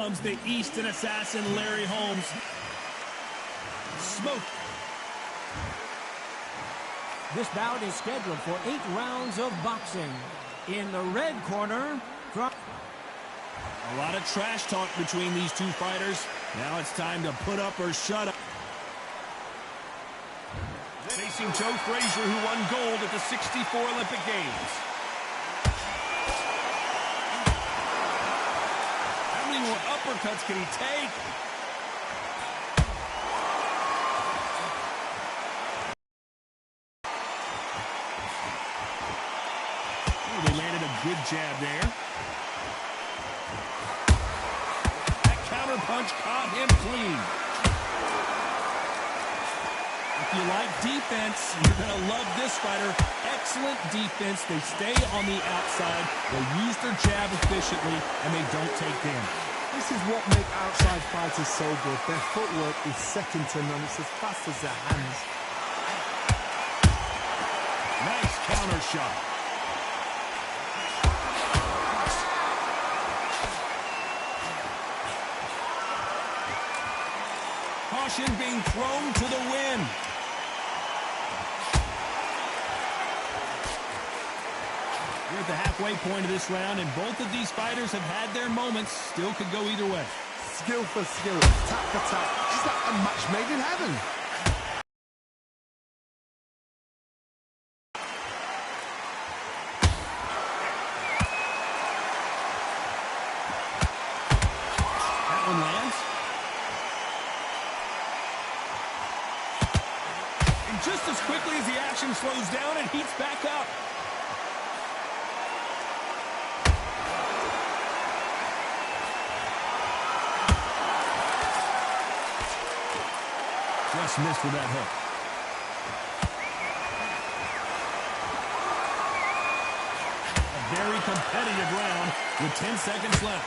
Comes the Eastern assassin, Larry Holmes. Smoke. This bout is scheduled for 8 rounds of boxing. In the red corner, a lot of trash talk between these two fighters. Now it's time to put up or shut up. Facing Joe Frazier, who won gold at the '64 Olympic Games. How many more uppercuts can he take? Ooh, they landed a good jab there. That counter punch caught him clean. If you like defense, you're going to love this fighter. Excellent defense. They stay on the outside. They use their jab efficiently, and they don't take damage. This is what makes outside fighters so good. Their footwork is second to none. It's as fast as their hands. Nice counter shot. Caution being thrown to the wind. We're at the halfway point of this round, and both of these fighters have had their moments. Still could go either way. Skill for skill, tap for tap. It's like a match made in heaven. That one lands. And just as quickly as the action slows down, it heats back up. Just missed with that hook. A very competitive round with 10 seconds left.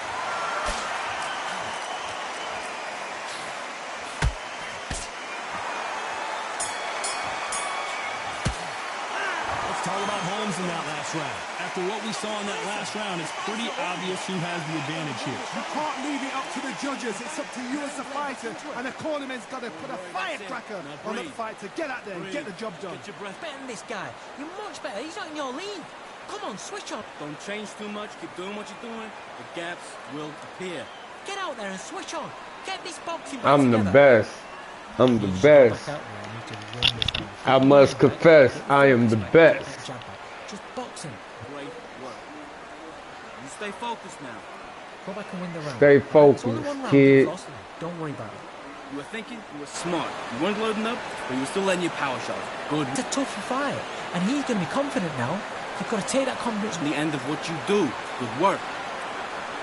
Let's talk about Holmes in that last round. After what we saw in that last round, it's pretty obvious who has the advantage here. You can't leave it up to the judges. It's up to you as the fighter, and the cornerman's got to put a firecracker on the fight to get out there and get the job done. Get your breath. Better than this guy. You're much better. He's not in your league. Come on, switch on. Don't change too much. Keep doing what you're doing. The gaps will appear. Get out there and switch on. Get this boxing back I'm together. the best. I'm the best. I must confess, I am the best. Just boxing. Great work. You stay focused now. Go back and win the round. Stay It's only focused, one round. kid. You've lost. Don't worry about it. You were thinking, you were smart. You weren't loading up, but you were still letting your power shots. Good. It's a tough fight, and he's going to be confident now. You've got to take that confidence. The end of what you do. Good work.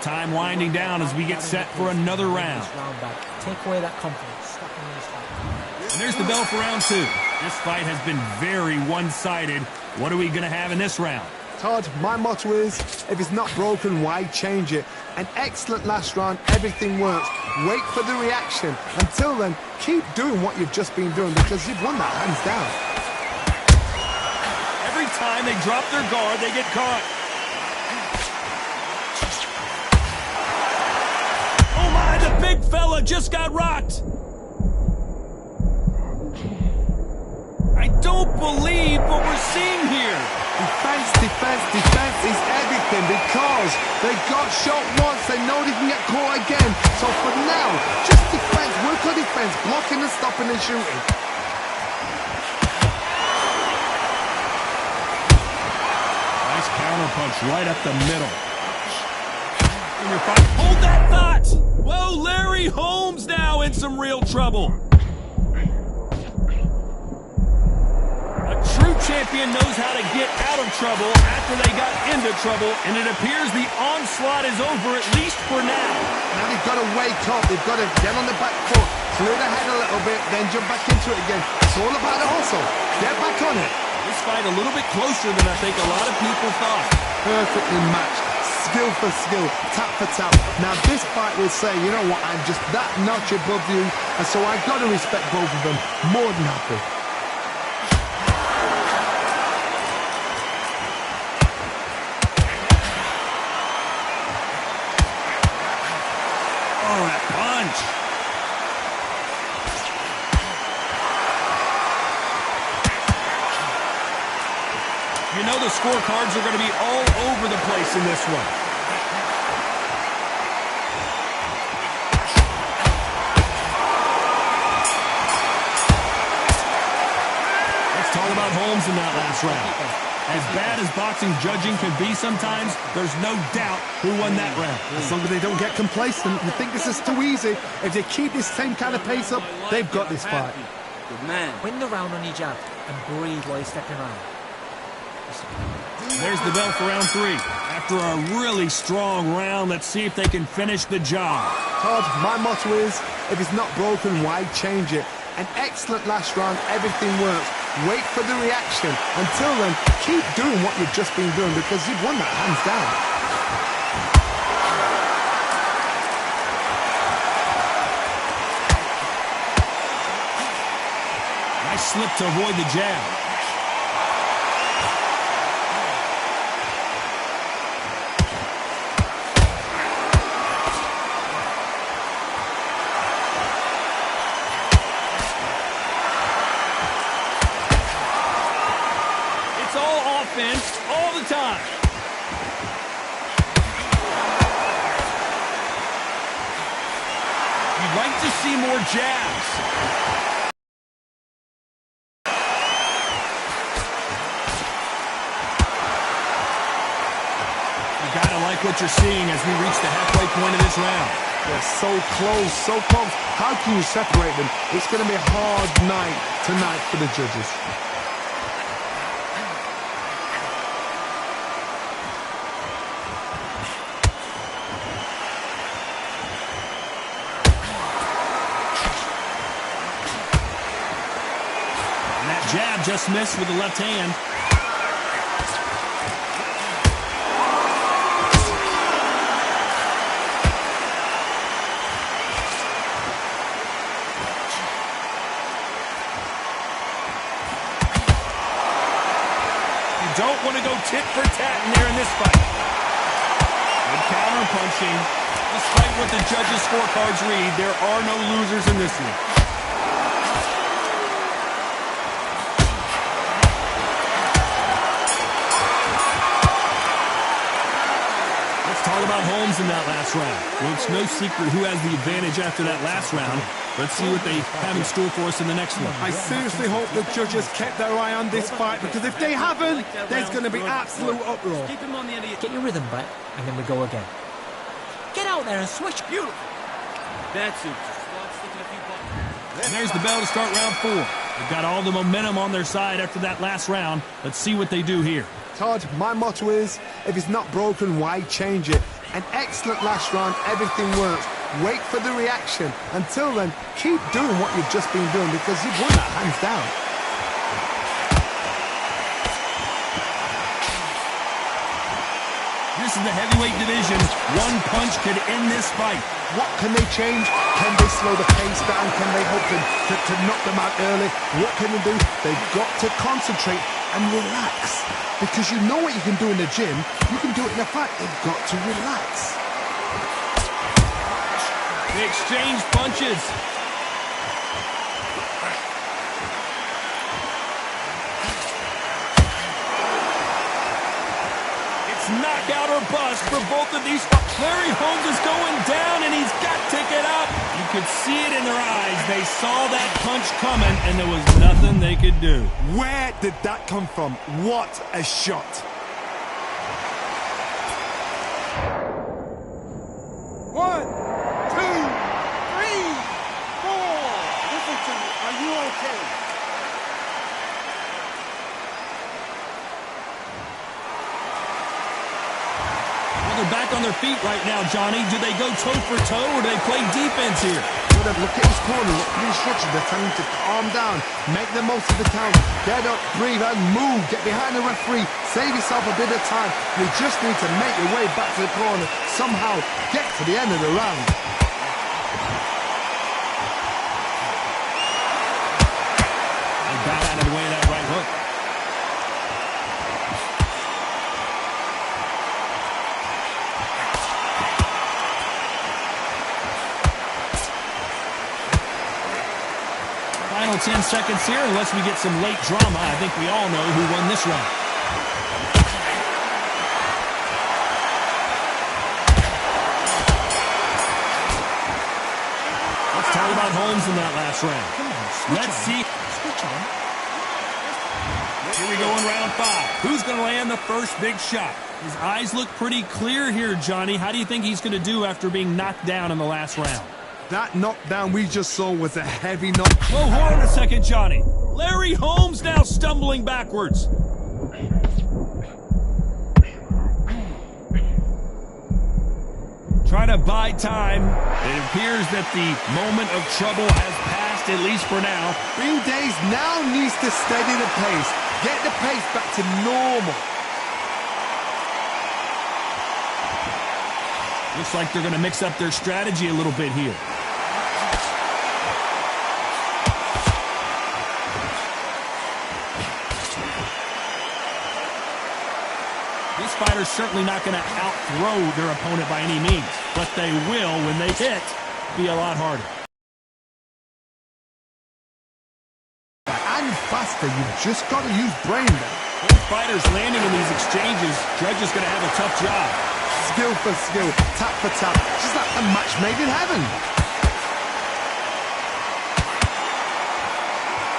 Time winding down as we get set for another round. Take away that confidence. Stop him in his fight. And there's the bell for round 2. This fight has been very one-sided. What are we going to have in this round? Todd, my motto is, if it's not broken, why change it? An excellent last round, everything works. Wait for the reaction. Until then, keep doing what you've just been doing because you've won that hands down. Every time they drop their guard, they get caught. Oh my, the big fella just got rocked. I don't believe what we're seeing here. Defense, defense, defense is everything because they got shot once, they know they can get caught again. So for now, just defense, work on defense, blocking and stopping and shooting. Nice counter punch right up the middle. Hold that thought! Whoa, Larry Holmes now in some real trouble. A true champion knows how to get out of trouble after they got into trouble, and it appears the onslaught is over, at least for now. Now they've got to wake up, they've got to get on the back foot, clear the head a little bit, then jump back into it again. It's all about the hustle. Get back on it. This fight a little bit closer than I think a lot of people thought. Perfectly matched. Skill for skill, tap for tap. Now this fight will say, you know what, I'm just that notch above you, and so I've got to respect both of them. More than happy. Oh, that punch. You know the scorecards are going to be all over the place in this one. Let's talk about Holmes in that last round. As bad as boxing judging can be sometimes, there's no doubt who won that round. As long as they don't get complacent and think this is too easy, if they keep this same kind of pace up, they've got this fight. Good man. Win the round on your jab and breathe while you're stepping around. There's the bell for round 3. After a really strong round, let's see if they can finish the job. Todd, my motto is, if it's not broken, why change it? An excellent last round, everything works. Wait for the reaction. Until then, keep doing what you've just been doing because you've won that hands down. Nice slip to avoid the jab. All the time. You'd like to see more jabs. You gotta like what you're seeing as we reach the halfway point of this round. They're so close, so close. How can you separate them? It's going to be a hard night tonight for the judges. Jab just missed with the left hand. You don't want to go tit for tat in there in this fight. Good counter punching. Despite what the judges' scorecards read, there are no losers in this one. Talk about Holmes in that last round. Well, it's no secret who has the advantage after that last round. Let's see what they have in store for us in the next one. I seriously hope the judges kept their eye on this fight because if they haven't, there's going to be absolute uproar. Keep him on the end of your... Get your rhythm back, and then we go again. Get out there and switch. Beautiful. That's it. Just start sticking a few buttons. And there's the bell to start round 4. They've got all the momentum on their side after that last round. Let's see what they do here. Todd, my motto is, if it's not broken, why change it? An excellent last round, everything works. Wait for the reaction. Until then, keep doing what you've just been doing because you've won that hands down. This is the heavyweight division. One punch could end this fight. What can they change? Can they slow the pace down? Can they hope to knock them out early? What can they do? They've got to concentrate and relax. Because you know what you can do in the gym, you can do it in a fight. They've got to relax. They exchange punches. It's knockout or bust for both of these. Larry Holmes is going down, and he's got to get up. You could see it in their eyes. They saw that punch coming, and there was nothing they could do. Where did that come from? What a shot. One, two, three, four. Listen to me. Are you okay? Well, they're back on their feet right now, Johnny. Do they go toe for toe, or do they play defense here? Look at his corner, look at the instructions. They're telling him to calm down, make the most of the count, get up, breathe, and move. Get behind the referee, save yourself a bit of time. You just need to make your way back to the corner, somehow get to the end of the round. They got out of the way of that right hook. Final 10 seconds here, unless we get some late drama. I think we all know who won this round. Let's talk about Holmes in that last round. Let's see. Switch on. Here we go in round 5. Who's going to land the first big shot? His eyes look pretty clear here, Johnny. How do you think he's going to do after being knocked down in the last round? That knockdown we just saw was a heavy knock. Whoa, hold on a second, Johnny. Larry Holmes now stumbling backwards. Trying to buy time. It appears that the moment of trouble has passed, at least for now. Green Days now needs to steady the pace. Get the pace back to normal. Looks like they're going to mix up their strategy a little bit here. This fighter's certainly not going to out-throw their opponent by any means, but they will, when they hit, be a lot harder. And faster, you've just got to use brain there. Both fighters landing in these exchanges, Judge is going to have a tough job. Skill for skill, tap for tap, just like a match made in heaven.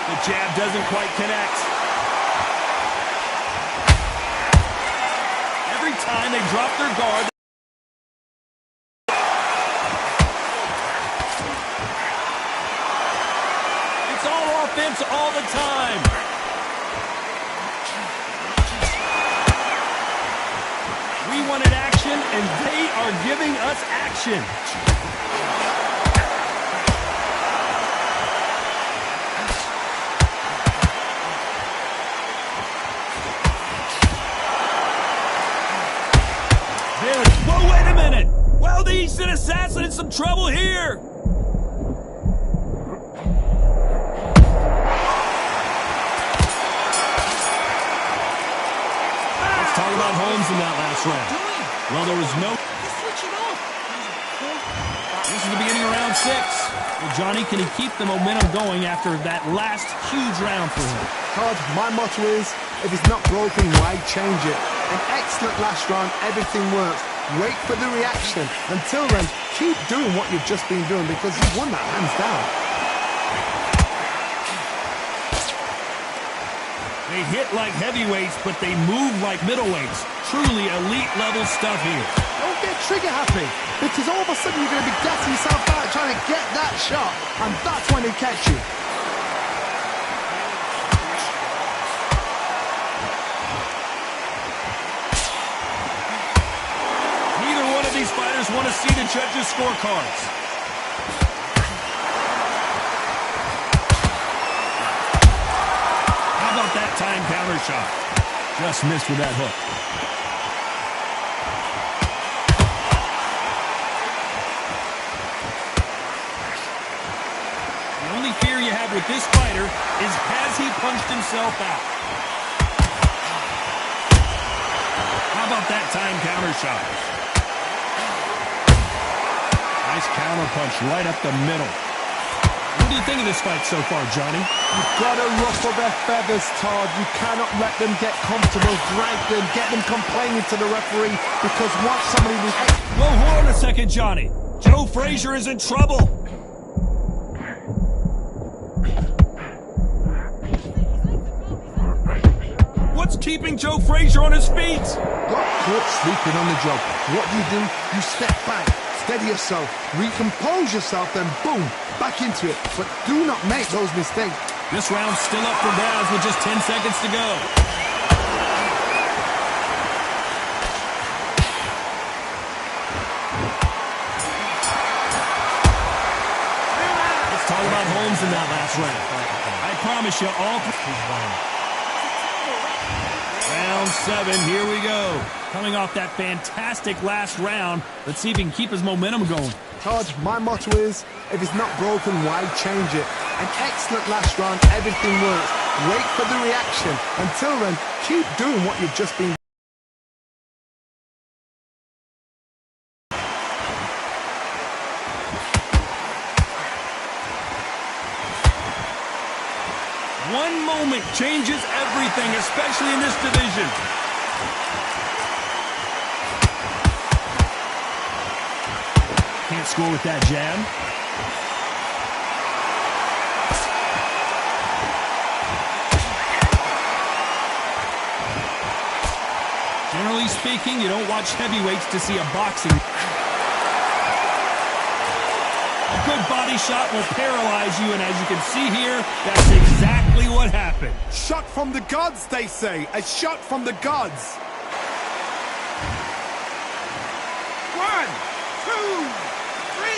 The jab doesn't quite connect. Every time they drop their guard. It's all offense all the time. We wanted action, and they are giving us action. Whoa, wait a minute! Well, the Eastern Assassin in some trouble here! Let's talk about Holmes in that last round. Well, there was no... This is the beginning of round 6. Well, Johnny, can he keep the momentum going after that last huge round for him? Todd, my motto is, if it's not broken, why change it? An excellent last round, everything works. Wait for the reaction. Until then, keep doing what you've just been doing because you've won that hands down. They hit like heavyweights, but they move like middleweights. Truly elite level stuff here. Don't get trigger happy because all of a sudden you're going to be gassing yourself out trying to get that shot, and that's when they catch you. These fighters want to see the judges' scorecards. How about that time counter shot? Just missed with that hook. The only fear you have with this fighter is, has he punched himself out? How about that time counter shot? Nice counter punch right up the middle. What do you think of this fight so far, Johnny? You've got to ruffle their feathers, Todd. You cannot let them get comfortable, drag them, get them complaining to the referee because once somebody was... Whoa, hold on a second, Johnny. Joe Frazier is in trouble. What's keeping Joe Frazier on his feet? Got caught sleeping on the job. What do? You step back. Steady yourself, recompose yourself, then boom, back into it. But do not make those mistakes. This round's still up for grabs with just 10 seconds to go. Let's talk about Holmes in that last round. I promise you all... Round 7, here we go. Coming off that fantastic last round, let's see if he can keep his momentum going. Todd, my motto is, if it's not broken, why change it? An excellent last round, everything works. Wait for the reaction. Until then, keep doing what you've just been One moment changes everything, especially in this division. Can't score with that jab. Generally speaking, you don't watch heavyweights to see a boxing. A good body shot will paralyze you, and as you can see here, that's exactly what happened. Shot from the gods, they say. A shot from the gods. 1, 2, 3.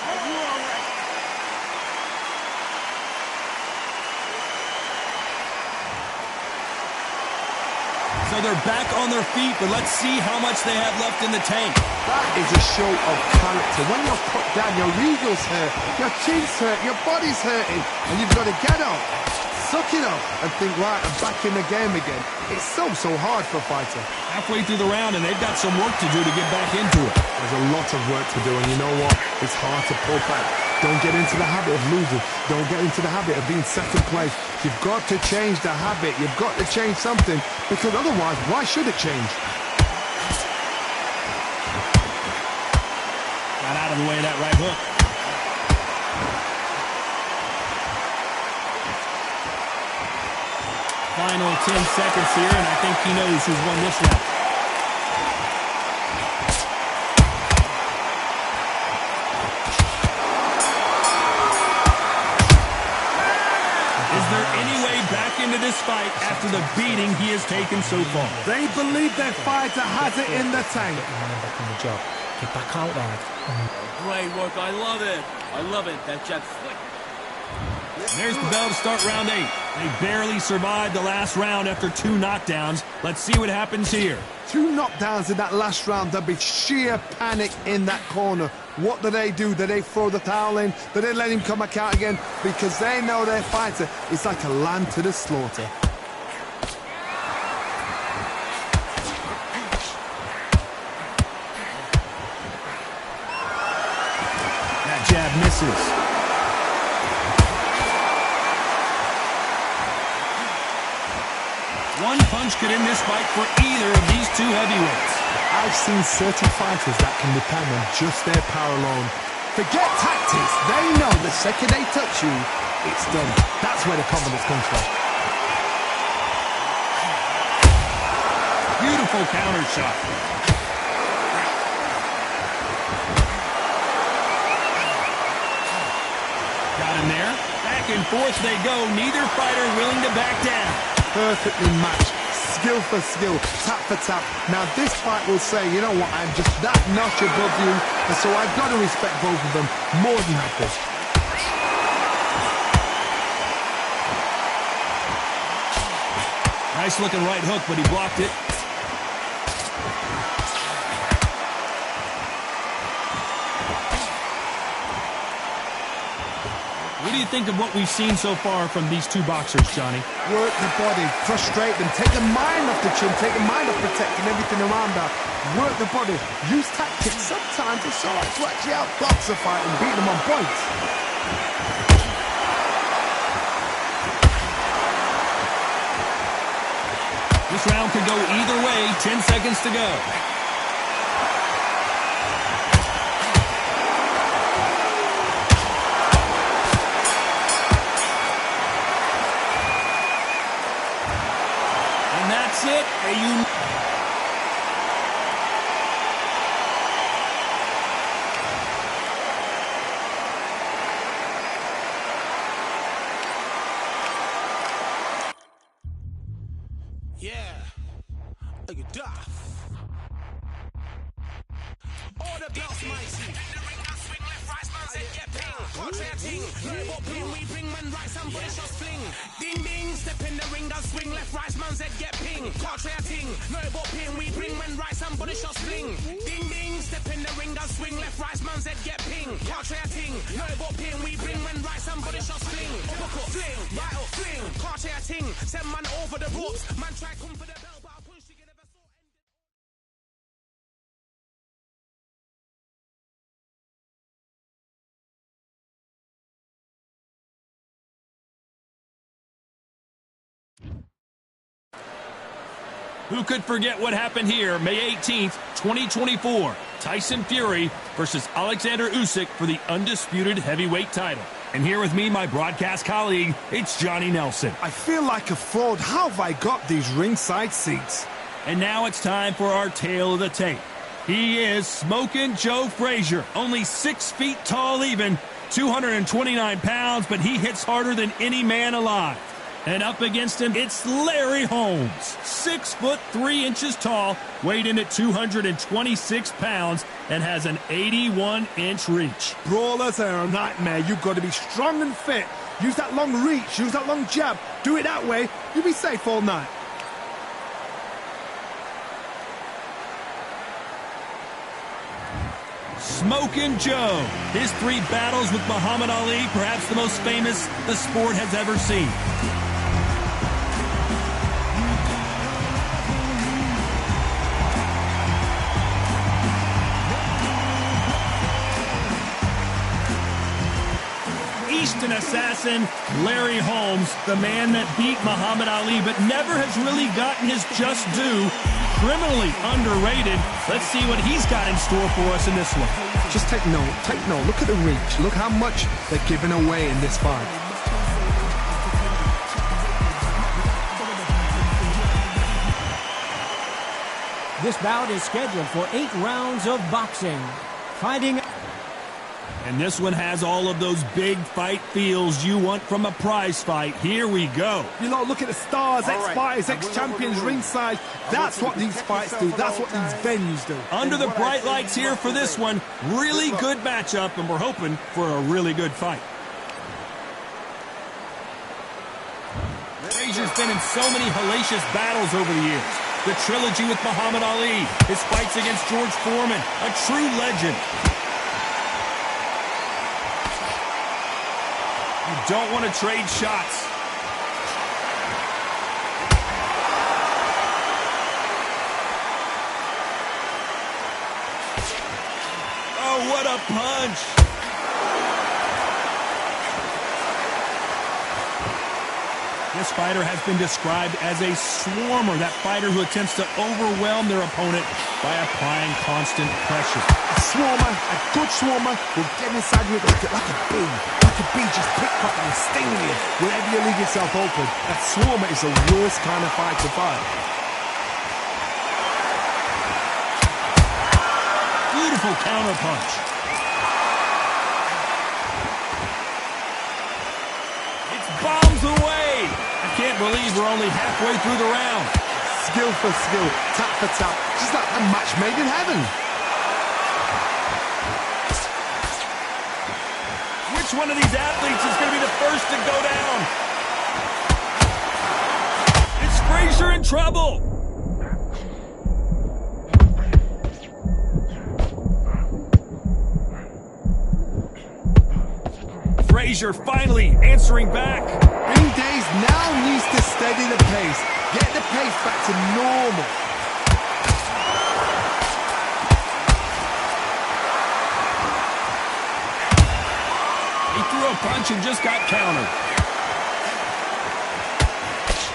Are you all right? So they're back on their feet, but let's see how much they have left in the tank. That is a show of character. When you're put down, your ego's hurt, your chin's hurt, your body's hurting, and you've got to get up, suck it up, and think, right, I'm back in the game again. It's so hard for a fighter. Halfway through the round, and they've got some work to do to get back into it. There's a lot of work to do, and you know what? It's hard to pull back. Don't get into the habit of losing. Don't get into the habit of being second place. You've got to change the habit. You've got to change something, because otherwise, why should it change? Got out of the way of that right hook. Final 10 seconds here, and I think he knows who's won this round. Is there any way back into this fight after the beating he has taken so far? They believe their fighter has it in the tank. Back in the job. Get back out there. Great work. I love it. I love it. That jab flick. There's the bell to start round 8. They barely survived the last round after 2 knockdowns. Let's see what happens here. 2 knockdowns in that last round. There'll be sheer panic in that corner. What do? Do they throw the towel in? Do they let him come back out again? Because they know their fighter is like a lamb to the slaughter. That jab misses. One punch could end this fight for either of these 2 heavyweights. I've seen certain fighters that can depend on just their power alone. Forget tactics. They know the second they touch you, it's done. That's where the confidence comes from. Beautiful counter shot. Got him there. Back and forth they go. Neither fighter willing to back down. Perfectly matched. Skill for skill, tap for tap. Now this fight will say, you know what, I'm just that notch above you, and so I've got to respect both of them more than happy. Nice looking right hook, but he blocked it. What do you think of what we've seen so far from these 2 boxers, Johnny? Work the body, frustrate them, take the mind off the chin, take the mind off protecting everything around that. Work the body, use tactics. Sometimes it's all right to actually outbox a fight and beat them on points. This round could go either way. 10 seconds to go. That's it. Yeah. Look at that. All the belts, mighty. We bring man right, somebody shots fling. Ding ding, step in the ring, and swing left, right, man's head get ping. Cartray ting, no but ping. We bring man right, somebody shots fling. Ding ding, step in the ring, and swing left, right, man's head get ping. Cartray ting, no but ping. We bring man right, somebody shots fling. Uppercut, fling, right up, fling. Cartray ting, send man over the ropes. Man try come for the bell, but I punch together. Who could forget what happened here May 18th, 2024? Tyson Fury versus Alexander Usyk for the undisputed heavyweight title. And here with me, my broadcast colleague, it's Johnny Nelson. I feel like a fraud. How have I got these ringside seats? And now it's time for our tale of the tape. He is Smokin' Joe Frazier, only 6 feet tall even, 229 pounds, but he hits harder than any man alive. And up against him, it's Larry Holmes, 6 foot 3 inches tall, weighed in at 226 pounds, and has an 81-inch reach. Brawlers are a nightmare. You've got to be strong and fit. Use that long reach, use that long jab. Do it that way, you'll be safe all night. Smokin' Joe, his 3 battles with Muhammad Ali, perhaps the most famous the sport has ever seen. Eastern assassin Larry Holmes, the man that beat Muhammad Ali but never has really gotten his just due. Criminally underrated. Let's see what he's got in store for us in this one. Just take note, take note. Look at the reach. Look how much they're giving away in this fight. This bout is scheduled for 8 rounds of boxing. Fighting... And this one has all of those big fight feels you want from a prize fight. Here we go. You know, look at the stars, ex-fighters, ex-champions ringside. That's what these fights do. That's what these venues do. Under the bright lights here for this one. Really good matchup, and we're hoping for a really good fight. Frazier's been in so many hellacious battles over the years. The trilogy with Muhammad Ali, his fights against George Foreman, a true legend. You don't want to trade shots. Oh, what a punch. This fighter has been described as a swarmer, that fighter who attempts to overwhelm their opponent by applying constant pressure. A swarmer, a good swarmer, will get inside you like a bee, just pickpocket and sting you wherever you leave yourself open. That swarmer is the worst kind of fight to fight. Beautiful counter punch. It's bombs away. I can't believe we're only halfway through the round. Skill for skill, tap for tap, just like a match made in heaven. Which one of these athletes is going to be the first to go down? It's Frazier in trouble. Frazier finally answering back. Green Days now needs to steady the pace, get the pace back to normal. He threw a punch and just got countered.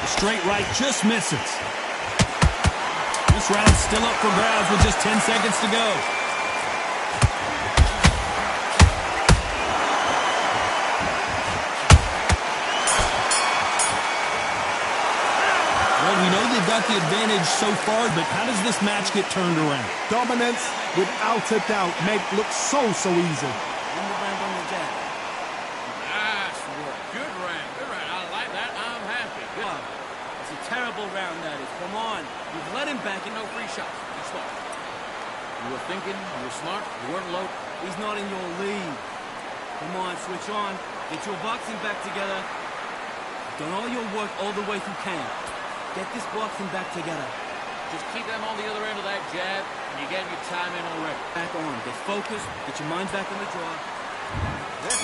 The straight right just misses. This round's still up for grabs with just 10 seconds to go. Well, we know they've got the advantage so far, but how does this match get turned around? Dominance, without a doubt, made it look so easy. Nice work. Good round. Good round. I like that. I'm happy. Good. It's a terrible round, that is. Come on. You've let him back and no free shots. You're smart. You were thinking. You were smart. You weren't low. He's not in your league. Come on. Switch on. Get your boxing back together. Done all your work all the way through camp. Get this boxing back together. Just keep them on the other end of that jab, and you get your time in already. Back on. Get focused. Get your mind back on the draw.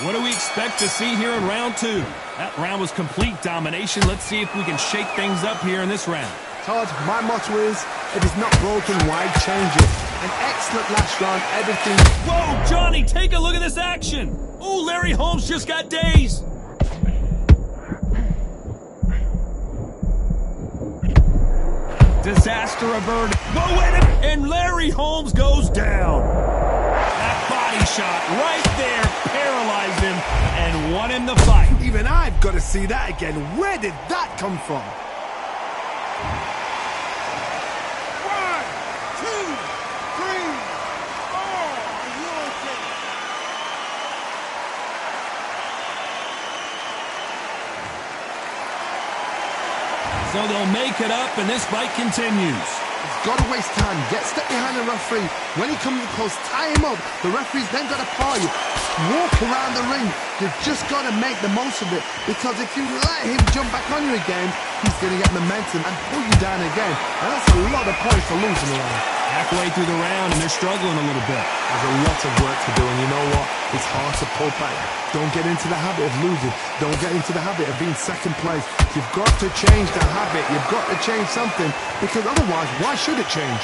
What do we expect to see here in round 2? That round was complete domination. Let's see if we can shake things up here in this round. Todd, my motto is, if it's not broken, why change it? An excellent last round, everything... Whoa, Johnny, take a look at this action. Ooh, Larry Holmes just got dazed. Disaster averted. Whoa, wait a minute. And Larry Holmes goes down. That body shot right there paralyzed him and won him the fight. Even I've got to see that again. Where did that come from? 1, 2, 3, 4. Are you okay? So they'll make it up, and this fight continues. He's got to waste time. Get step behind the referee. When he comes close, tie him up. The referee's then got to paw you. Walk around the ring. You've just got to make the most of it. Because if you let him jump back on you again, he's going to get momentum and pull you down again. And that's a lot of points for losing around. Halfway through the round, and they're struggling a little bit. There's a lot of work to do, and you know what? It's hard to pull back. Don't get into the habit of losing. Don't get into the habit of being second place. You've got to change the habit. You've got to change something, because otherwise, why should it change?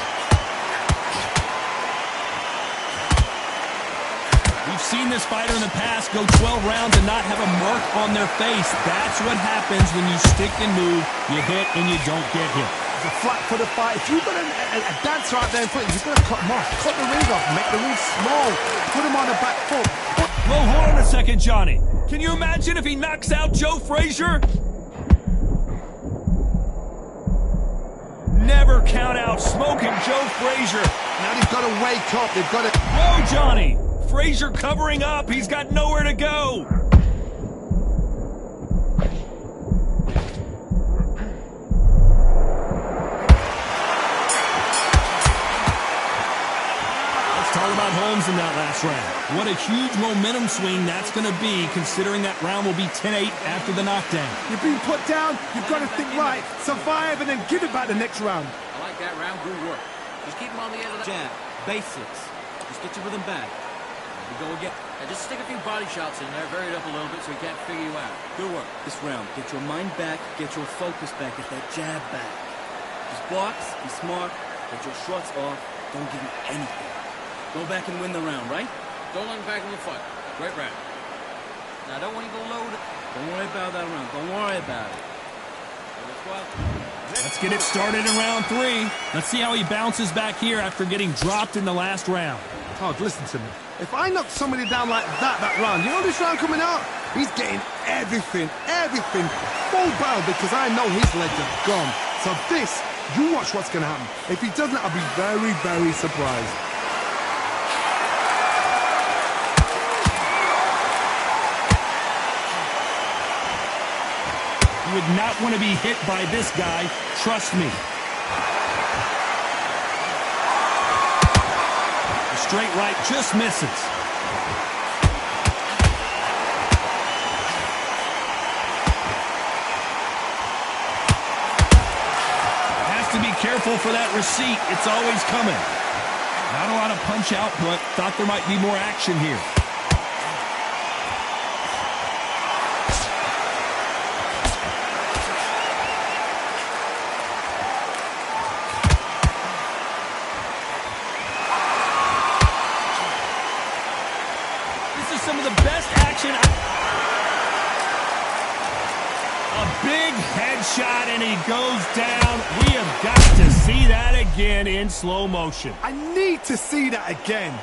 We've seen this fighter in the past go 12 rounds and not have a mark on their face. That's what happens when you stick and move, you hit, and you don't get hit. It's a flat-footed fight. If you've got a dancer out there in front, you've got to cut him off. Cut the ring off. Make the ring small. Put him on the back foot. Whoa, hold on a second, Johnny. Can you imagine if he knocks out Joe Frazier? Never count out smoking Joe Frazier. Now they've got to wake up. They've got to... Whoa, Johnny. Frazier covering up. He's got nowhere to go. Talk about Holmes in that last round. What a huge momentum swing that's going to be, considering that round will be 10-8 after the knockdown. You've been put down. You've got to think right, survive, and then give it back the next round. I like that round. Good work. Just keep him on the edge of the jab. Basics. Just get your rhythm back. Here we go again. Now just stick a few body shots in there, vary it up a little bit so he can't figure you out. Good work. This round, get your mind back, get your focus back, get that jab back. Just box, be smart, get your shots off, don't give him anything. Go back and win the round, right? Don't let him back in the fight. Great round. Now, don't want to go low. Don't worry about that round. Don't worry about it. Let's get it started in round 3. Let's see how he bounces back here after getting dropped in the last round. Todd, listen to me. If I knock somebody down like that round, you know this round coming out? He's getting everything, full barrel, because I know his legs are gone. So this, you watch what's going to happen. If he doesn't, I'll be very, very surprised. You would not want to be hit by this guy. Trust me. The straight right just misses. Has to be careful for that receipt. It's always coming. Not a lot of punch output. Thought there might be more action here. Some of the best action. A big headshot and he goes down. We have got to see that again in slow motion. I need to see that again.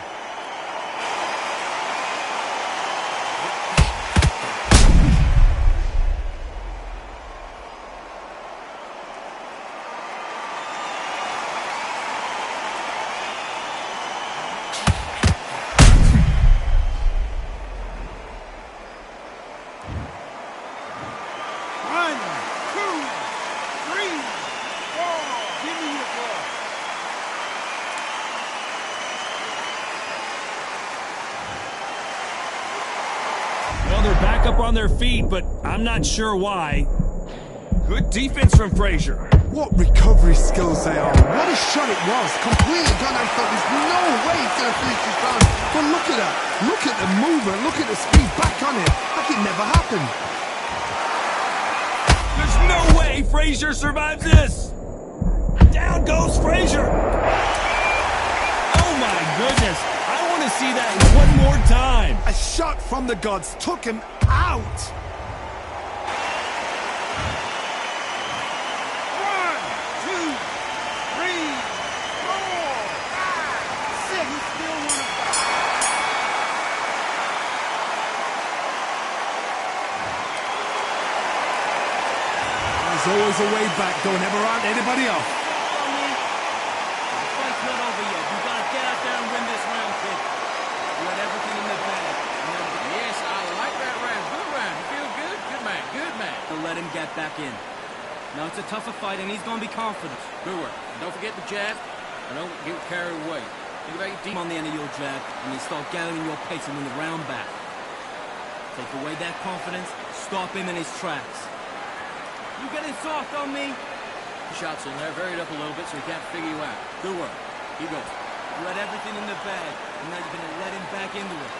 Well, they're back up on their feet, but I'm not sure why. Good defense from Frazier. What recovery skills they are. What a shot it was. Completely gone. I thought there's no way he's going to finish this round. But look at that. Look at the movement. Look at the speed back on it. Like it never happened. There's no way Frazier survives this. Down goes Frazier. Oh, my goodness. I want to see that one more time. A shot from the gods took him out. 1, 2, There's always a way back. Don't ever round anybody off. The fight's not over yet. You gotta get out there and win this round, kid. You had everything in the bag. Yes, I like that round. Good round. You feel good? Good man. Good man. To let him get back in. Now it's a tougher fight, and he's gonna be confident. Good work. Don't forget the jab, and don't get carried away. Think about your deep on the end of your jab, and you start gathering your pace and win the round back. Take away that confidence, stop him in his tracks. You getting soft on me? Shots in there, varied up a little bit so he can't figure you out. Good work. Keep going. You had everything in the bag, and now you're gonna let him back into it.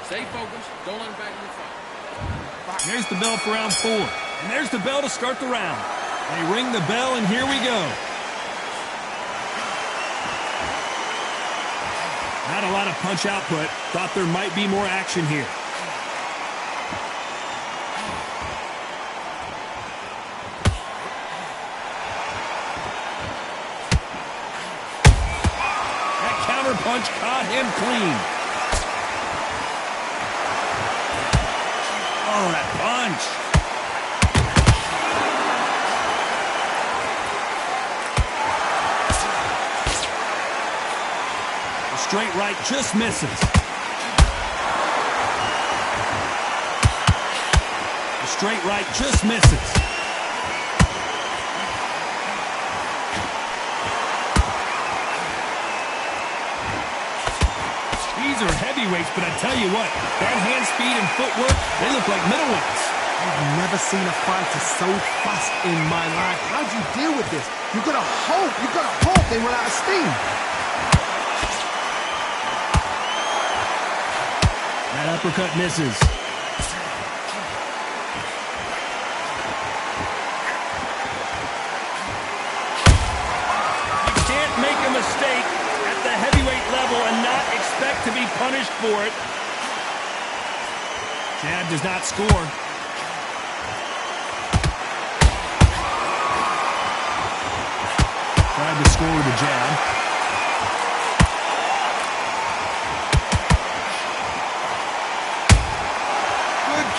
Stay focused. Don't let him back in the fight. There's the bell for round 4. And there's the bell to start the round. They ring the bell, and here we go. Not a lot of punch output. Thought there might be more action here. That counter punch caught him clean. Oh, that punch. Straight right just misses. The straight right just misses. These are heavyweights, but I tell you what, that hand speed and footwork, they look like middleweights. I've never seen a fighter so fast in my life. How do you deal with this? You've got to hope they run out of steam. That uppercut misses. You can't make a mistake at the heavyweight level and not expect to be punished for it. Jab does not score. Tried to score with a jab.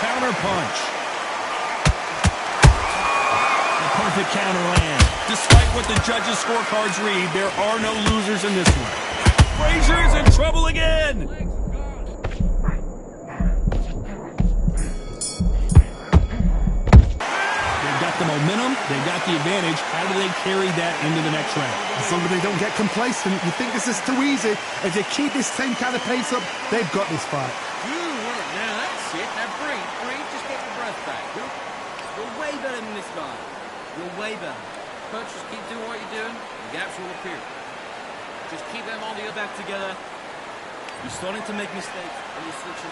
Counter punch. A perfect counter land. Despite what the judges' scorecards read, there are no losers in this one. Frazier is in trouble again. They've got the momentum. They've got the advantage. How do they carry that into the next round? As long as they don't get complacent, you think this is too easy. If they keep this same kind of pace up, they've got this fight. Good work. Now that's it. Now breathe. Just get your breath back. You're way better than this guy. You're way better. Coach, just keep doing what you're doing. The gaps will appear. Just keep them on the other back together. You're starting to make mistakes, and you're switching.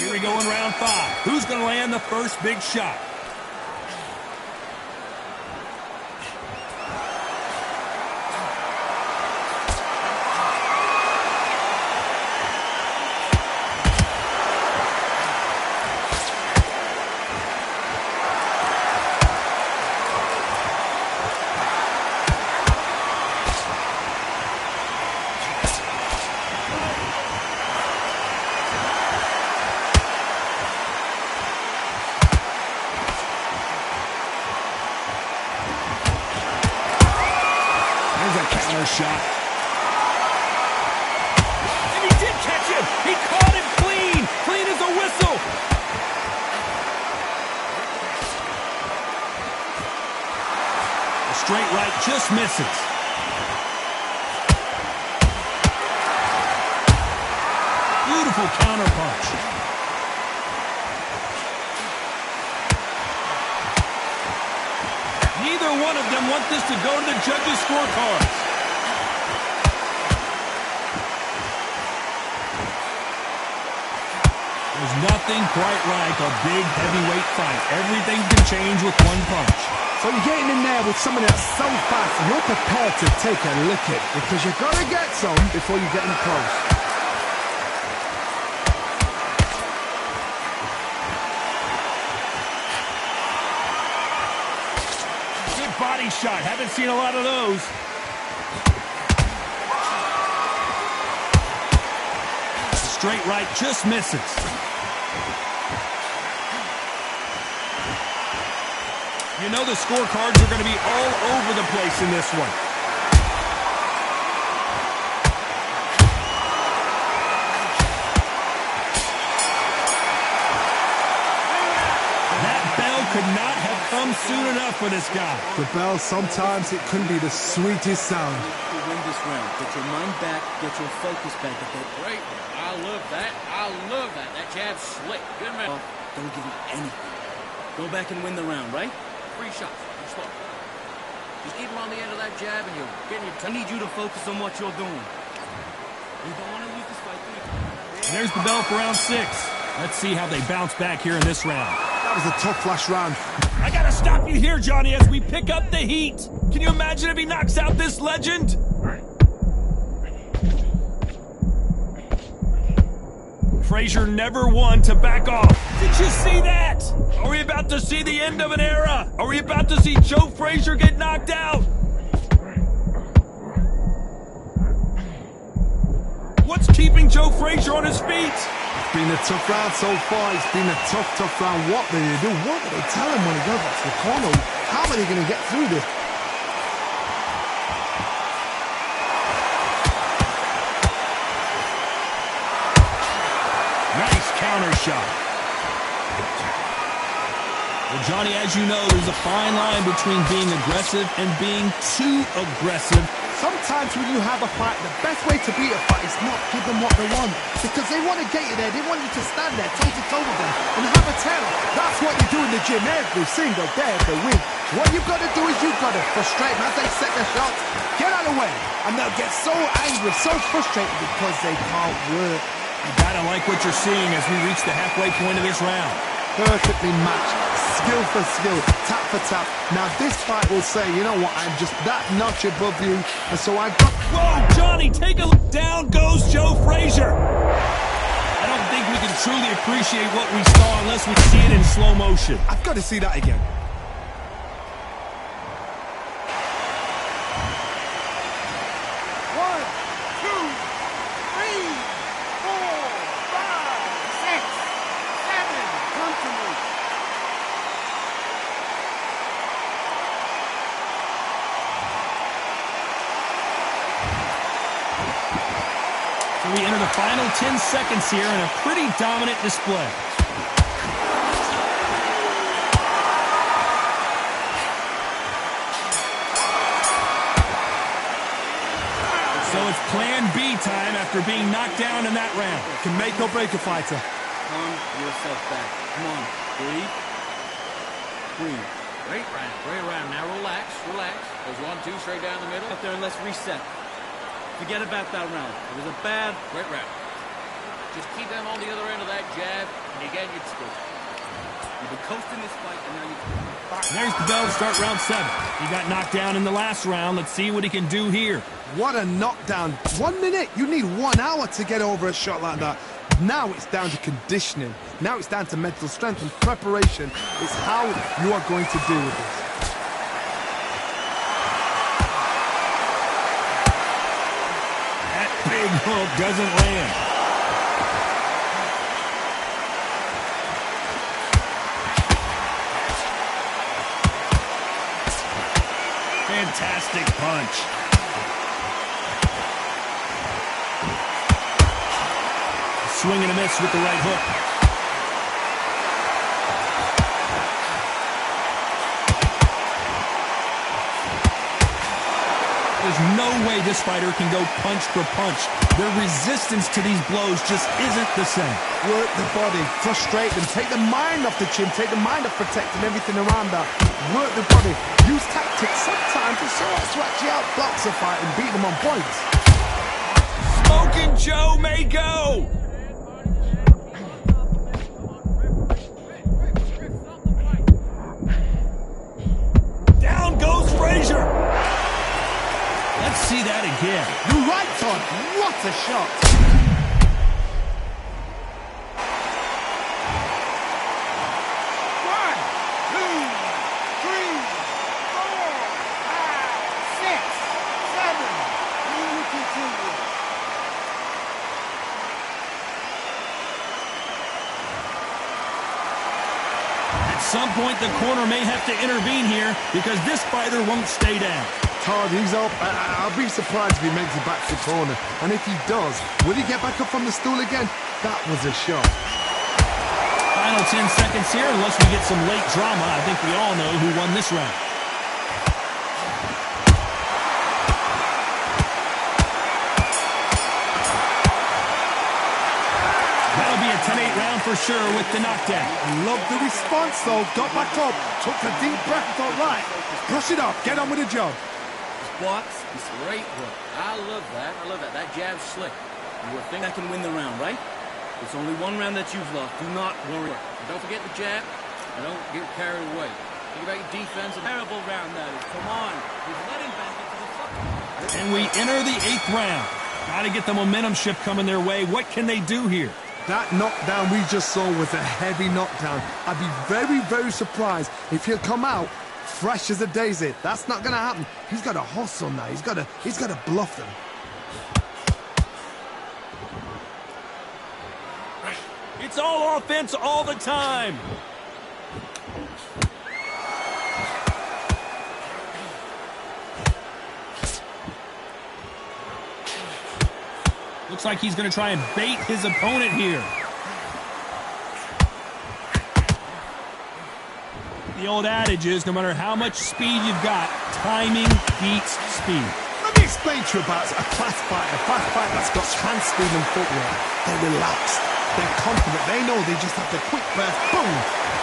Here we go in round 5. Who's going to land the first big shot? Shot. And he did catch him. He caught him clean. Clean as a whistle. The straight right just misses. Beautiful counter punch. Neither one of them want this to go to the judges' scorecards. There's nothing quite like a big heavyweight fight. Everything can change with one punch. So you're getting in there with someone that's so fast, you're prepared to take a licking because you've got to get some before you get in close. Good body shot. Haven't seen a lot of those. Straight right just misses. You know the scorecards are going to be all over the place in this one. That bell could not have come soon enough for this guy. The bell, sometimes it can be the sweetest sound. To win this round, get your mind back, get your focus back at that. Great. I love that. I love that. That jab's slick. Good man. Don't give him anything. Go back and win the round, right? 3 shots. You're slow. Just keep him on the end of that jab and you'll get your I need you to focus on what you're doing. You don't want to lose this fight, do you? There's the bell for round 6. Let's see how they bounce back here in this round. That was a tough last round. I gotta stop you here, Johnny, as we pick up the heat. Can you imagine if he knocks out this legend? Frazier never one to back off. Did you see that? Are we about to see the end of an era? Are we about to see Joe Frazier get knocked out? What's keeping Joe Frazier on his feet? It's been a tough round so far. It's been a tough round. What do they do? What do they tell him when he goes back to the corner? How are they going to get through this? Nice counter shot. Well, Johnny, as you know, there's a fine line between being aggressive and being too aggressive. Sometimes when you have a fight, the best way to beat a fight is not give them what they want. Because they want to get you there. They want you to stand there toe-to-toe with them and have a tell. That's what you do in the gym every single day of the week. What you've got to do is you've got to frustrate them as they set their shots. Get out of the way. And they'll get so angry, so frustrated because they can't work. You gotta like what you're seeing as we reach the halfway point of this round. Perfectly matched, skill for skill, tap for tap. Now this fight will say, you know what, I'm just that notch above you, and so I've got... Whoa, Johnny, take a look. Down goes Joe Frazier. I don't think we can truly appreciate what we saw unless we see it in slow motion. I've got to see that again. So we enter the final 10 seconds here in a pretty dominant display. So it's plan B time after being knocked down in that round. Can make or break a fighter. Calm yourself back. Come on, breathe. Breathe. great round. Great round. Now relax, relax. There's 1, 2 straight down the middle. Up there and let's reset. Forget about that round. It was a bad... Great round. Just keep them on the other end of that jab, and you get your score. You've been coasting this fight, and now you... There's the bell to start round 7. He got knocked down in the last round. Let's see what he can do here. What a knockdown. 1 minute. You need 1 hour to get over a shot like that. Now it's down to conditioning. Now it's down to mental strength and preparation. It's how you are going to deal with this. That big hook doesn't land. Fantastic punch. Swing and a miss with the right hook. There's no way this fighter can go punch for punch. Their resistance to these blows just isn't the same. Work the body, frustrate them, take the mind off the chin, take the mind off protecting everything around that. Work the body, use tactics sometimes to so as to actually outbox a fight and beat them on points. Smoking Joe may go. Down goes Frazier. Let's see that again. You're right, Todd. What a shot. At some point, the corner may have to intervene here because this fighter won't stay down. Todd, he's up. I'll be surprised if he makes it back to the corner. And if he does, will he get back up from the stool again? That was a shot. Final 10 seconds here, unless we get some late drama. I think we all know who won this round. That'll be a 10-8 round for sure with the knockdown. Love the response, though. Got back up, took a deep breath, thought, right, brush it off, get on with the job. Spots, it's great work. I love that. I love that. That jab's slick. You would think I can win the round, right? It's only one round that you've lost. Do not worry. And don't forget the jab. And don't get carried away. Think about your defense. A terrible round that is. Come on. You've let him back into the fucking... And we enter the 8th round. Got to get the momentum shift coming their way. What can they do here? That knockdown we just saw was a heavy knockdown. I'd be very, very surprised if he'll come out fresh as a daisy. That's not going to happen. He's got to hustle now. He's got to bluff them. It's all offense all the time. Looks like he's going to try and bait his opponent here. The old adage is, no matter how much speed you've got, timing beats speed. Let me explain to you about a class fighter, a fast fighter that's got hand speed and footwork. They're relaxed. They're confident. They know they just have to quick burst, boom.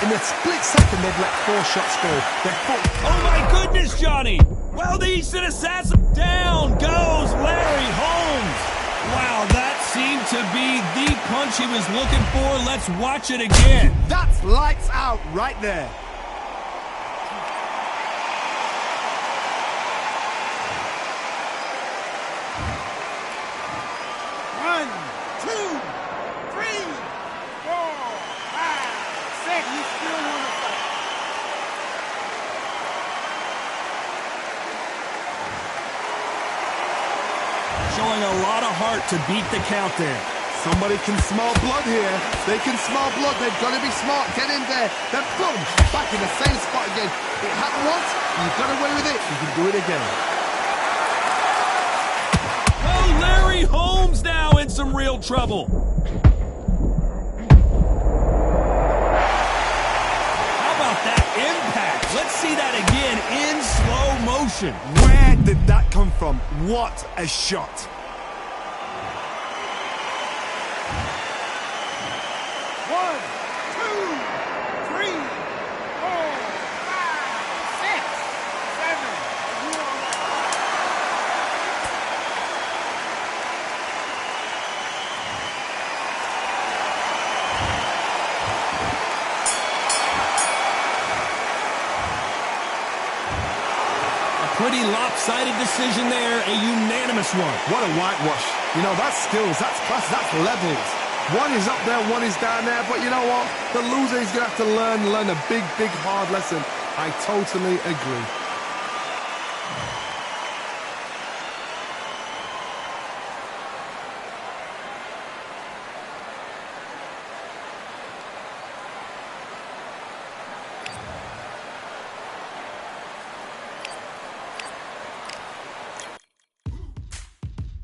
In a split second, they've let 4 shots go. They're full. Oh my goodness, Johnny! Well, the Eastern Assassin down goes Larry Holmes. Wow, that seemed to be the punch he was looking for. Let's watch it again. That's lights out right there. Showing a lot of heart to beat the count there. Somebody can smell blood here. They can smell blood. They've got to be smart. Get in there. Then boom, back in the same spot again. It happened once. You got away with it. You can do it again. Oh, Larry Holmes now in some real trouble. How about that impact? Let's see that again in slow motion. Where did that come from? What a shot. Pretty lopsided decision there, a unanimous one. What a whitewash. You know, that's skills, that's class, that's levels. One is up there, one is down there, but you know what? The loser is going to have to learn a big, big, hard lesson. I totally agree.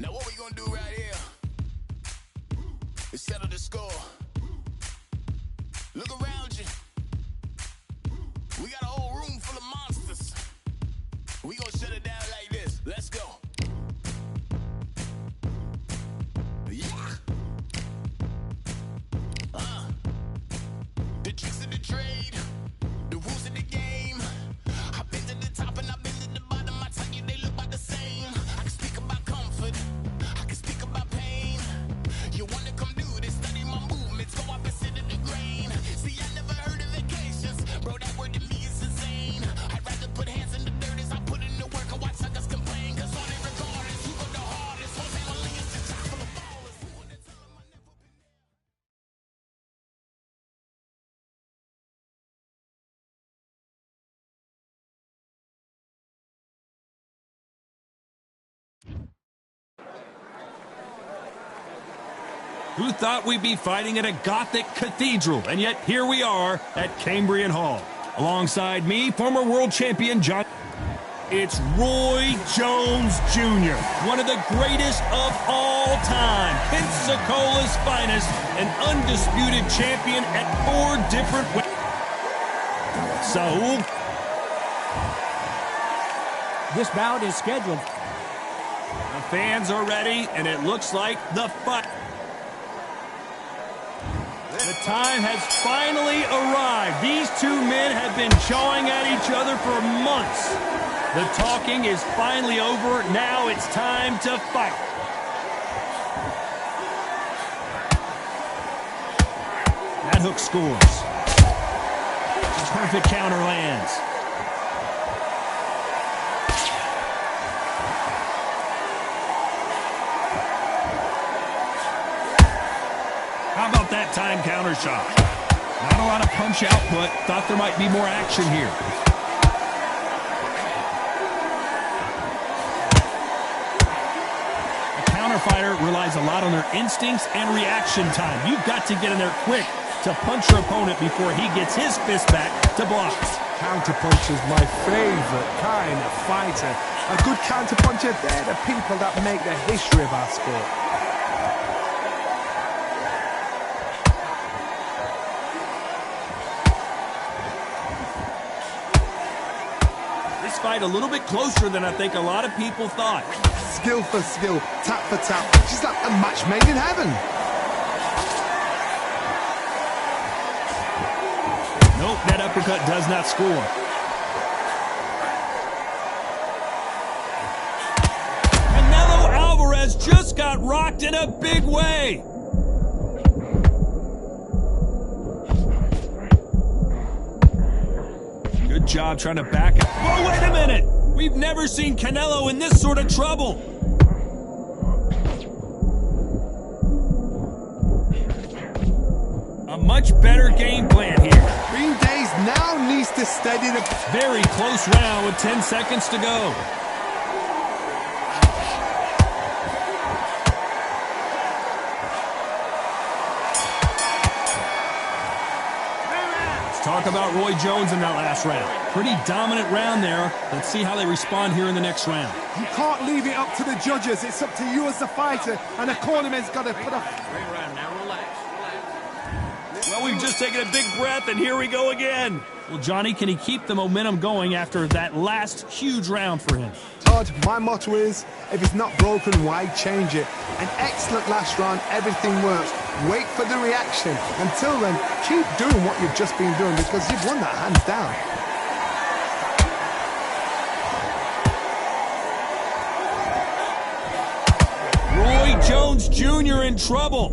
Now what we gonna do right here is settle the score. Look around you. We got a whole room full of monsters. We gonna shut it down like this. Let's go. Yeah. The tricks of the trade, the rules of the game. I've been to the top and I've been to the bottom. I tell you, they look about the same. I can speak about comfort. I can speak about pain. You wanna come do this? Study my movements. Go up and sit in the grain. See, I never heard of vacations. Bro, that word to me is insane. I'd rather put hands in the dirt as I put in the work. I watch suckers complain. Cause on it regardless, who go the hardest? Whole family is the top of the ballers. Who wanna tell them I never been Who thought we'd be fighting at a Gothic cathedral? And yet here we are at Cambrian Hall. Alongside me, former world champion John. It's Roy Jones Jr., one of the greatest of all time. Pensacola's finest, an undisputed champion at 4 different ways. Saul. This bout is scheduled. The fans are ready, and it looks like the fight. The time has finally arrived. These two men have been jawing at each other for months. The talking is finally over. Now it's time to fight. That hook scores. Perfect counter lands. How about that time counter shot? Not a lot of punch output. Thought there might be more action here. A counter fighter relies a lot on their instincts and reaction time. You've got to get in there quick to punch your opponent before he gets his fist back to blocks. Counterpunch is my favorite kind of fighter. A good counterpuncher, they're the people that make the history of our sport. Fight a little bit closer than I think a lot of people thought. Skill for skill, tap for tap. She's like a match made in heaven. Nope, that uppercut does not score. Canelo Alvarez just got rocked in a big way. Good job trying to back it. Whoa, wait a minute! We've never seen Canelo in this sort of trouble. A much better game plan here. Green Days now needs to steady the... Very close round with 10 seconds to go. Talk about Roy Jones in that last round. Pretty dominant round there. Let's see how they respond here in the next round. You can't leave it up to the judges. It's up to you as the fighter, and the cornerman's got to put a... Great round. Now relax. Well, we've just taken a big breath, and here we go again. Well, Johnny, can he keep the momentum going after that last huge round for him? Todd, my motto is, if it's not broken, why change it? An excellent last round, everything works. Wait for the reaction. Until then, keep doing what you've just been doing because you've won that hands down. Roy Jones Jr. in trouble.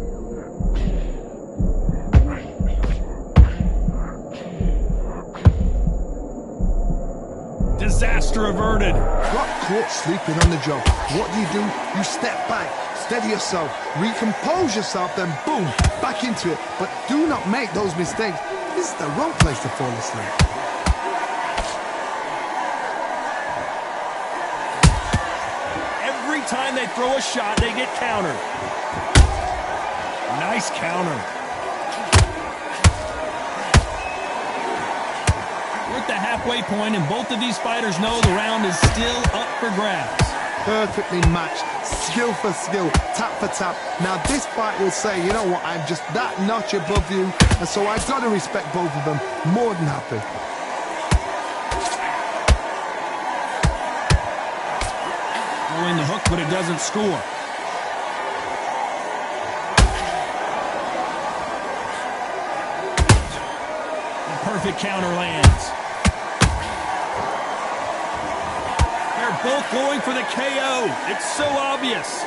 Disaster averted. Got caught sleeping on the job. What do? You step back, steady yourself, recompose yourself, then boom, back into it. But do not make those mistakes. This is the wrong place to fall asleep. Every time they throw a shot, they get countered. Nice counter. We're at the halfway point, and both of these fighters know the round is still up for grabs. Perfectly matched, skill for skill, tap for tap. Now this fight will say, you know what, I'm just that notch above you, and so I've got to respect both of them. More than happy. Throwing the hook, but it doesn't score. The perfect counter lands. They're both going for the KO. It's so obvious.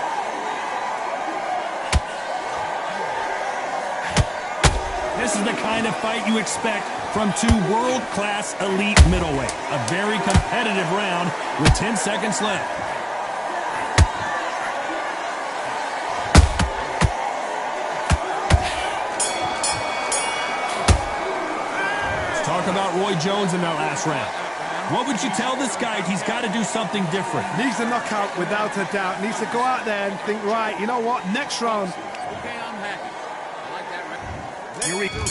This is the kind of fight you expect from two world-class elite middleweight. A very competitive round with 10 seconds left. Talk about Roy Jones in that last round. What would you tell this guy? He's got to do something different. Needs a knockout without a doubt. Needs to go out there and think, right, you know what, next round, Okay, I'm happy. I like that record. Here we go.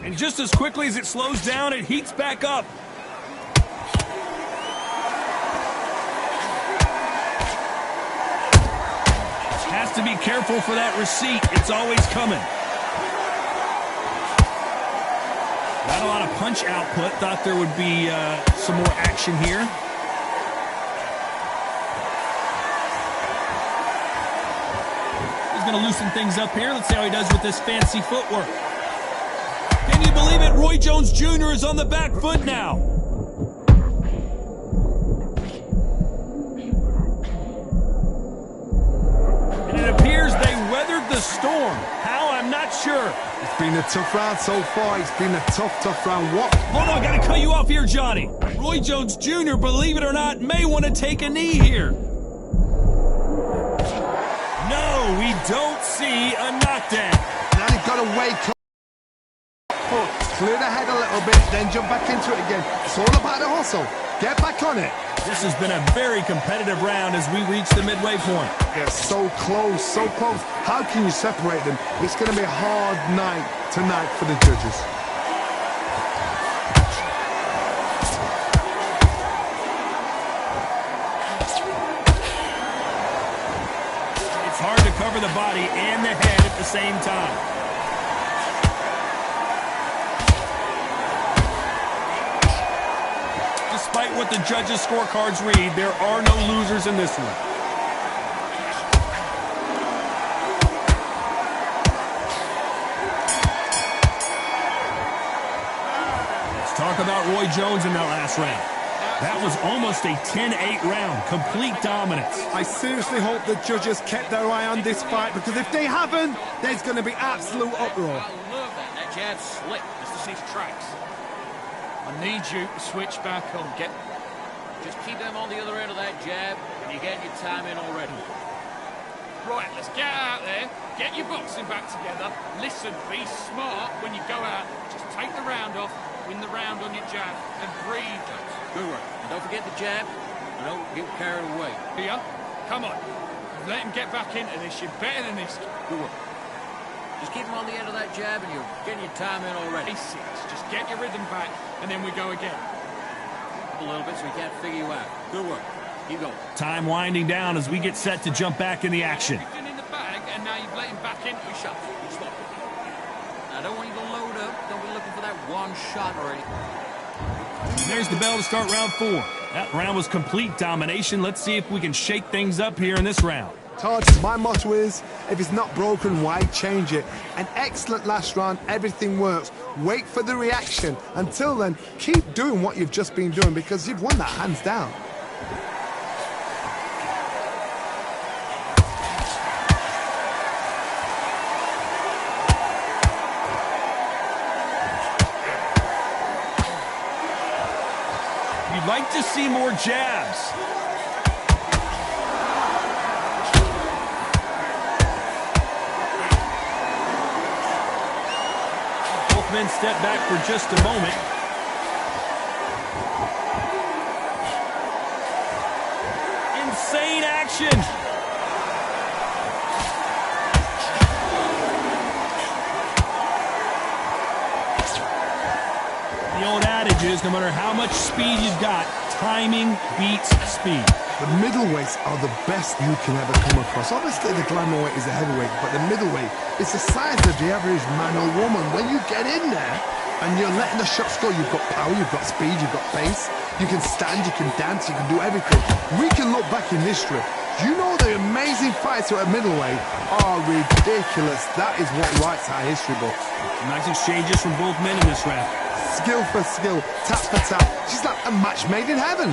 And just as quickly as it slows down, it heats back up. Has to be careful for that receipt. It's always coming. Not a lot of punch output. Thought there would be some more action here. He's going to loosen things up here. Let's see how he does with this fancy footwork. Can you believe it? Roy Jones Jr. is on the back foot now. And it appears they weathered the storm. How? I'm not sure. It's been a tough round so far. It's been a tough round. What? Hold on, I gotta cut you off here, Johnny. Roy Jones Jr., believe it or not, may want to take a knee here. No, we don't see a knockdown. Now you've got to wake up. Clear the head a little bit, then jump back into it again. It's all about the hustle. Get back on it. This has been a very competitive round as we reach the midway point. Yeah, so close, so close. How can you separate them? It's going to be a hard night tonight for the judges. It's hard to cover the body and the head at the same time. Despite what the judges' scorecards read, there are no losers in this one. Let's talk about Roy Jones in that last round. That was almost a 10-8 round, complete dominance. I seriously hope the judges kept their eye on this fight, because if they haven't, there's going to be absolute uproar. I love that. That jab's slick. Just to see his tracks. I need you to switch back on. Just keep them on the other end of that jab, and you're getting your time in already. Right, let's get out there. Get your boxing back together. Listen, be smart when you go out. Just take the round off, win the round on your jab, and breathe. Good work. And don't forget the jab. And don't get carried away. Here, come on. Let him get back into this. You're better than this. Good work. Just keep him on the end of that jab, and you're getting your time in already. Basics. Just get your rhythm back, and then we go again. A little bit so we can't figure you out. Good work. Keep going. Time winding down as we get set to jump back in the action. Everything in the bag, and now you've let him back into his shot. Stop. I don't want you to load up. Don't be looking for that one shot or anything. There's the bell to start round 4. That round was complete domination. Let's see if we can shake things up here in this round. Taj, my motto is, if it's not broken, why change it? An excellent last round, everything works. Wait for the reaction. Until then, keep doing what you've just been doing, because you've won that hands down. You'd like to see more jabs. Men step back for just a moment. Insane action. The old adage is, no matter how much speed you've got, timing beats speed. The middleweights are the best you can ever come across. Obviously, the glamour weight is a heavyweight, but the middleweight is the size of the average man or woman. When you get in there and you're letting the shots go, you've got power, you've got speed, you've got pace. You can stand, you can dance, you can do everything. We can look back in history. You know the amazing fights at middleweight are ridiculous. That is what writes our history books. Nice exchanges from both men in this round. Skill for skill, tap for tap. She's like a match made in heaven.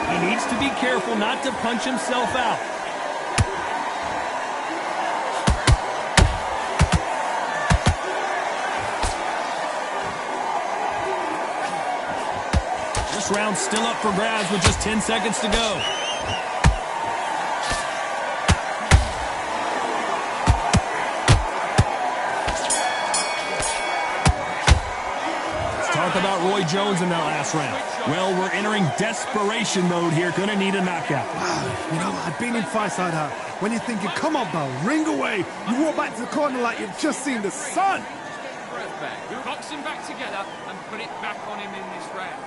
He needs to be careful not to punch himself out. This round's still up for grabs with just 10 seconds to go. talk about Roy Jones in that last round. Well, we're entering desperation mode here. Gonna need a knockout. You know, I've been in fights like that. When you're thinking, come on, Bell, ring away. You walk back to the corner like you've just seen the sun. Box him back together and put it back on him in this round.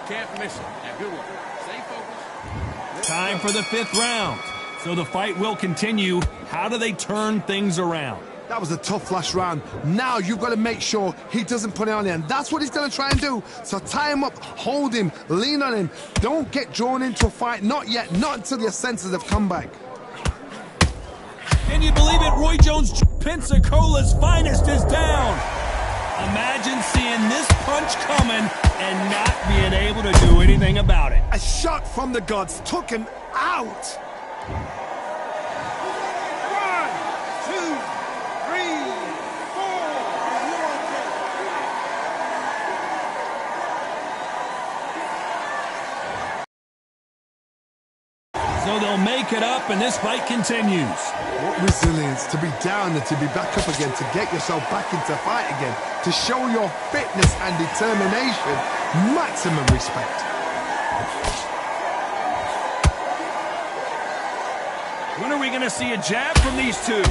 Can't miss it. Yeah, good one. Stay focused. Time for the 5th round. So the fight will continue. How do they turn things around? That was a tough last round. Now you've got to make sure he doesn't put it on you, and that's what he's going to try and do. So tie him up, hold him, lean on him. Don't get drawn into a fight. Not yet. Not until your senses have come back. Can you believe it? Roy Jones, Pensacola's finest, is down. Imagine seeing this punch coming and not being able to do anything about it. A shot from the gods took him out. 1, 2, 3, 4. So they'll make it up and this fight continues. What resilience to be down and to be back up again, to get yourself back into fight again, to show your fitness and determination. Maximum respect. When are we going to see a jab from these two?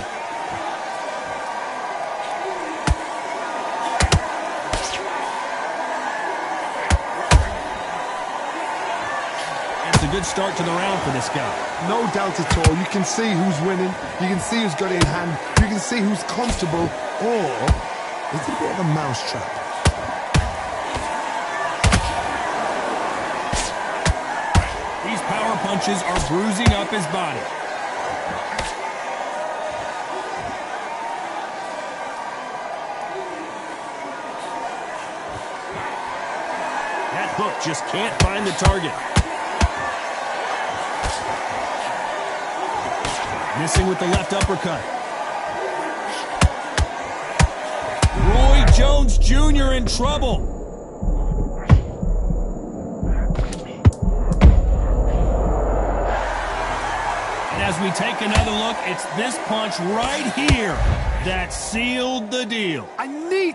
It's a good start to the round for this guy. No doubt at all. You can see who's winning. You can see who's got it in hand. You can see who's comfortable. Or it's a bit of a mousetrap. These power punches are bruising up his body. That hook just can't find the target. Missing with the left uppercut. Roy Jones Jr. in trouble. And as we take another look, it's this punch right here that sealed the deal. I need